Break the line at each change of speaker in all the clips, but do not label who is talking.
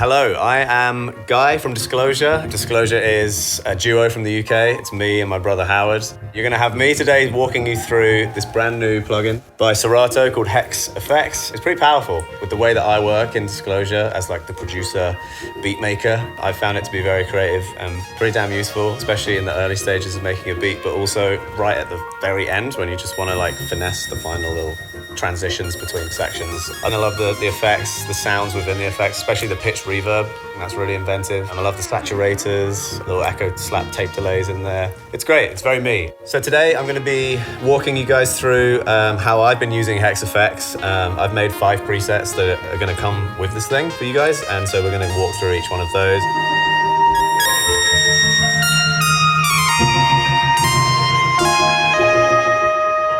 Hello, I am Guy from Disclosure. Disclosure is a duo from the UK. It's me and my brother Howard. You're going to have me today walking you through this brand new plugin by Serato called Hex FX. It's pretty powerful with the way that I work in Disclosure as like the producer, beat maker. I found it to be very creative and pretty damn useful, especially in the early stages of making a beat, but also right at the very end when you just want to like finesse the final little transitions between sections. And I love the effects, the sounds within the effects, especially the pitch reverb. That's really inventive. And I love the saturators, little echo slap tape delays in there. It's great, it's very me. So today I'm gonna be walking you guys through how I've been using Hex FX. I've made 5 presets that are gonna come with this thing for you guys. And so we're gonna walk through each one of those.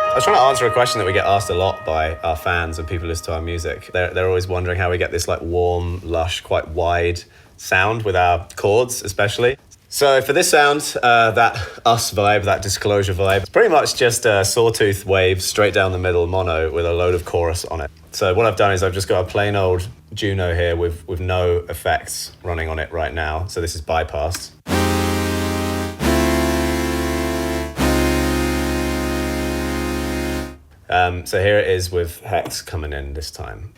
I was trying to answer a question that we get asked a lot by our fans and people who listen to our music. They're always wondering how we get this like warm, lush, quite wide sound with our chords especially. So for this sound, that us vibe, that Disclosure vibe, it's pretty much just a sawtooth wave straight down the middle mono with a load of chorus on it. So what I've done is I've just got a plain old Juno here with no effects running on it right now. So this is bypassed. So here it is with Hex coming in this time.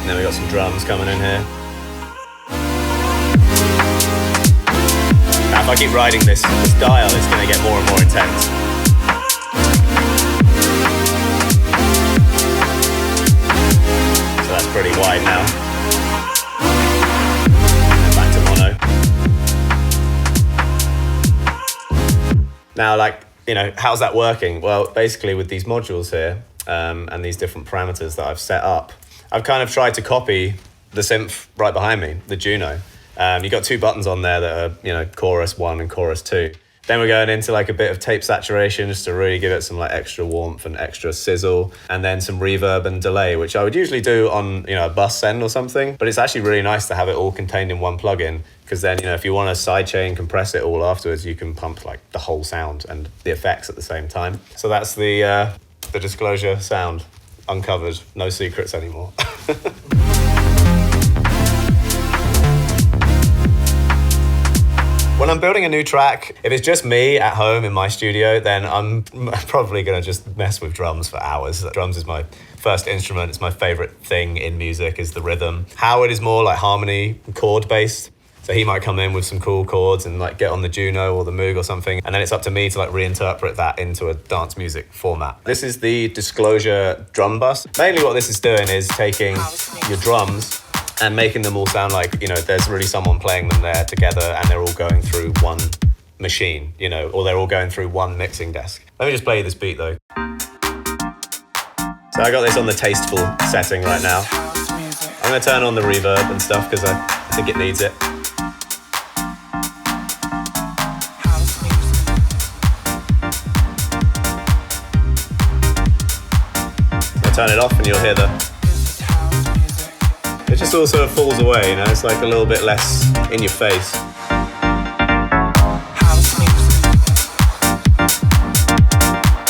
And then we got some drums coming in here. Now if I keep riding this dial, it's going to get more and more intense. So that's pretty wide now. And back to mono. Now, like, you know, how's that working? Well, basically with these modules here and these different parameters that I've set up, I've kind of tried to copy the synth right behind me, the Juno. You've got 2 buttons on there that are, you know, chorus 1 and chorus 2. Then we're going into like a bit of tape saturation just to really give it some like extra warmth and extra sizzle, and then some reverb and delay, which I would usually do on, you know, a bus send or something. But it's actually really nice to have it all contained in one plugin, because then, you know, if you want to sidechain compress it all afterwards, you can pump like the whole sound and the effects at the same time. So that's the Disclosure sound, uncovered, no secrets anymore. When I'm building a new track, if it's just me at home in my studio, then I'm probably gonna just mess with drums for hours. Drums is my first instrument. It's my favorite thing in music, is the rhythm. Howard is more like harmony, chord based. So he might come in with some cool chords and like get on the Juno or the Moog or something. And then it's up to me to like reinterpret that into a dance music format. This is the Disclosure drum bus. Mainly what this is doing is taking your drums and making them all sound like, you know, there's really someone playing them there together and they're all going through one machine, you know, or they're all going through one mixing desk. Let me just play you this beat though. So I got this on the tasteful setting right now. I'm gonna turn on the reverb and stuff because I think it needs it. I'll turn it off and you'll hear it just all sort of falls away, you know, it's like a little bit less in your face.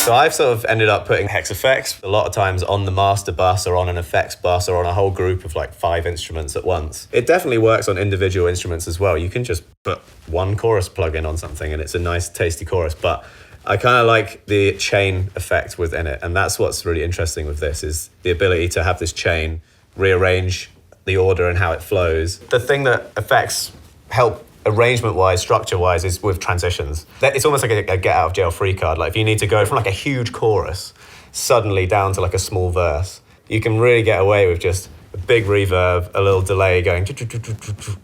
So I've sort of ended up putting Hex FX a lot of times on the master bus or on an effects bus or on a whole group of like 5 instruments at once. It definitely works on individual instruments as well. You can just put one chorus plugin on something and it's a nice tasty chorus, but I kind of like the chain effect within it. And that's what's really interesting with this, is the ability to have this chain rearrange the order and how it flows. The thing that effects help arrangement-wise, structure-wise, is with transitions. It's almost like a get-out-of-jail-free card. Like if you need to go from like a huge chorus suddenly down to like a small verse, you can really get away with just a big reverb, a little delay going,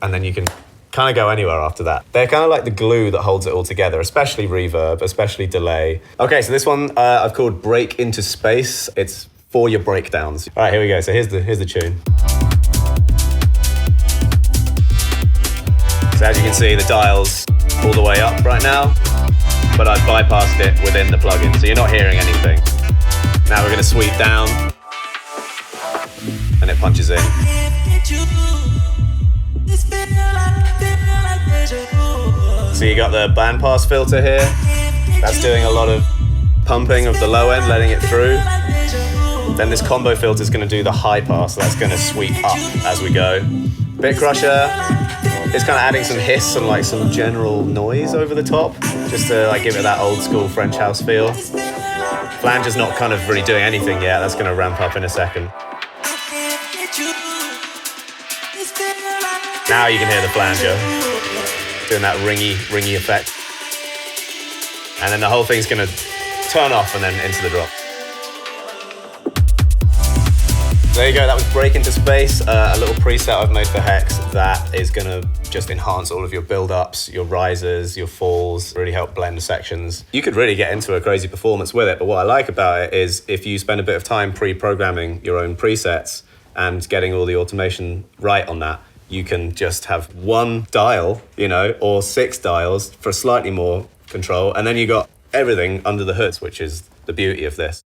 and then you can kind of go anywhere after that. They're kind of like the glue that holds it all together, especially reverb, especially delay. Okay, so this one I've called Break Into Space. It's for your breakdowns. All right, here we go. So here's the tune. So as you can see, the dial's all the way up right now, but I've bypassed it within the plugin, so you're not hearing anything. Now we're gonna sweep down, and it punches in. So you got the bandpass filter here. That's doing a lot of pumping of the low end, letting it through. Then this combo filter is going to do the high pass, so that's going to sweep up as we go. Bit crusher is kind of adding some hiss and like some general noise over the top, just to like give it that old school French house feel. Flange is not kind of really doing anything yet, that's going to ramp up in a second. Now you can hear the flanger doing that ringy effect. And then the whole thing's going to turn off and then into the drop. There you go, that was Break Into Space, a little preset I've made for Hex that is going to just enhance all of your build-ups, your rises, your falls, really help blend the sections. You could really get into a crazy performance with it, but what I like about it is if you spend a bit of time pre-programming your own presets and getting all the automation right on that, you can just have one dial, you know, or 6 dials for slightly more control, and then you got everything under the hood, which is the beauty of this.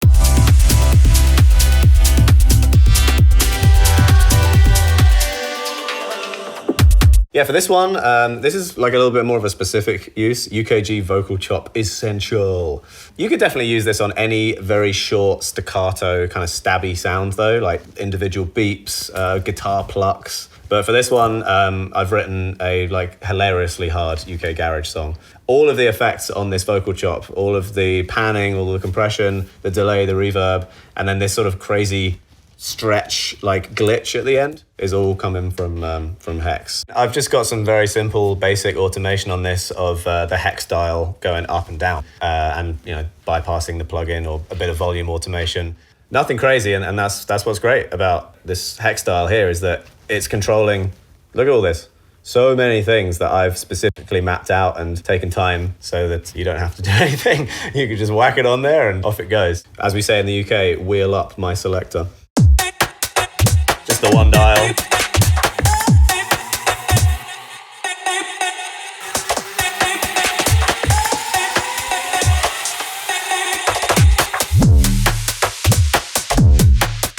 Yeah, for this one, this is like a little bit more of a specific use. UKG vocal chop essential. You could definitely use this on any very short staccato kind of stabby sound though, like individual beeps, guitar plucks. But for this one, I've written a like hilariously hard UK garage song. All of the effects on this vocal chop, all of the panning, all the compression, the delay, the reverb, and then this sort of crazy stretch like glitch at the end is all coming from Hex. I've just got some very simple basic automation on this of the Hex dial going up and down and you know bypassing the plugin or a bit of volume automation. Nothing crazy, and that's what's great about this Hex dial here is that it's controlling, look at all this, so many things that I've specifically mapped out and taken time so that you don't have to do anything. You can just whack it on there and off it goes. As we say in the UK, wheel up my selector. Just the one dial.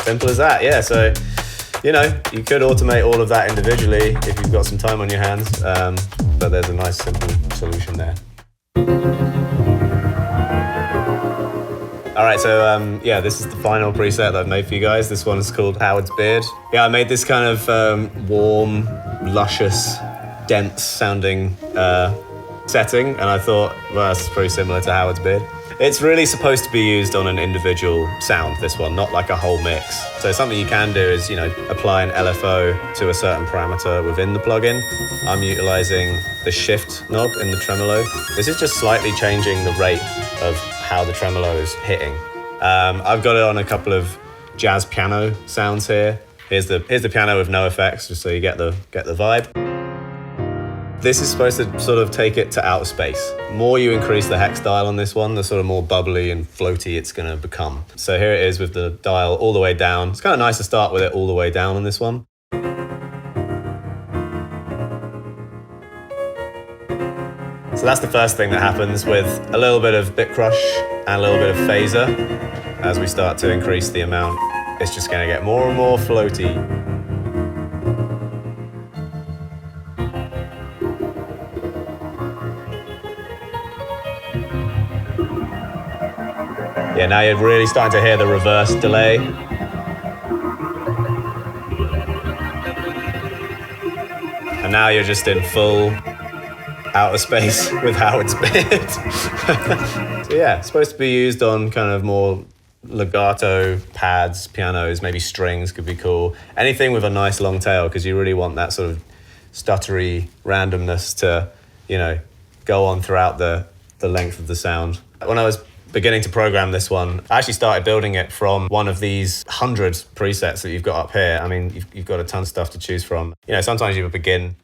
Simple as that, yeah. So, you know, you could automate all of that individually if you've got some time on your hands, but there's a nice simple solution there. All right, so yeah, this is the final preset that I've made for you guys. This one is called Howard's Beard. Yeah, I made this kind of warm, luscious, dense sounding setting, and I thought, well, that's pretty similar to Howard's Beard. It's really supposed to be used on an individual sound, this one, not like a whole mix. So something you can do is, you know, apply an LFO to a certain parameter within the plugin. I'm utilizing the shift knob in the tremolo. This is just slightly changing the rate of how the tremolo is hitting. I've got it on a couple of jazz piano sounds here. Here's the piano with no effects, just so you get the vibe. This is supposed to sort of take it to outer space. The more you increase the Hex dial on this one, the sort of more bubbly and floaty it's gonna become. So here it is with the dial all the way down. It's kind of nice to start with it all the way down on this one. So that's the first thing that happens with a little bit of bit crush and a little bit of phaser. As we start to increase the amount, it's just gonna get more and more floaty. Yeah, now you're really starting to hear the reverse delay. And now you're just in full outer space with Howard's Beard. So yeah, it's supposed to be used on kind of more legato pads, pianos, maybe strings could be cool. Anything with a nice long tail, because you really want that sort of stuttery randomness to, you know, go on throughout the length of the sound. When I was beginning to program this one, I actually started building it from one of these 100 presets that you've got up here. I mean, you've got a ton of stuff to choose from. You know, sometimes you would begin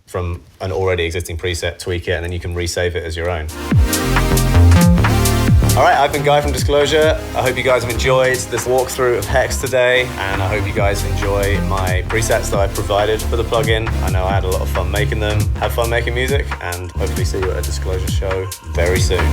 from an already existing preset, tweak it, and then you can resave it as your own. All right, I've been Guy from Disclosure. I hope you guys have enjoyed this walkthrough of Hex today, and I hope you guys enjoy my presets that I've provided for the plugin. I know I had a lot of fun making them, have fun making music, and hopefully see you at a Disclosure show very soon.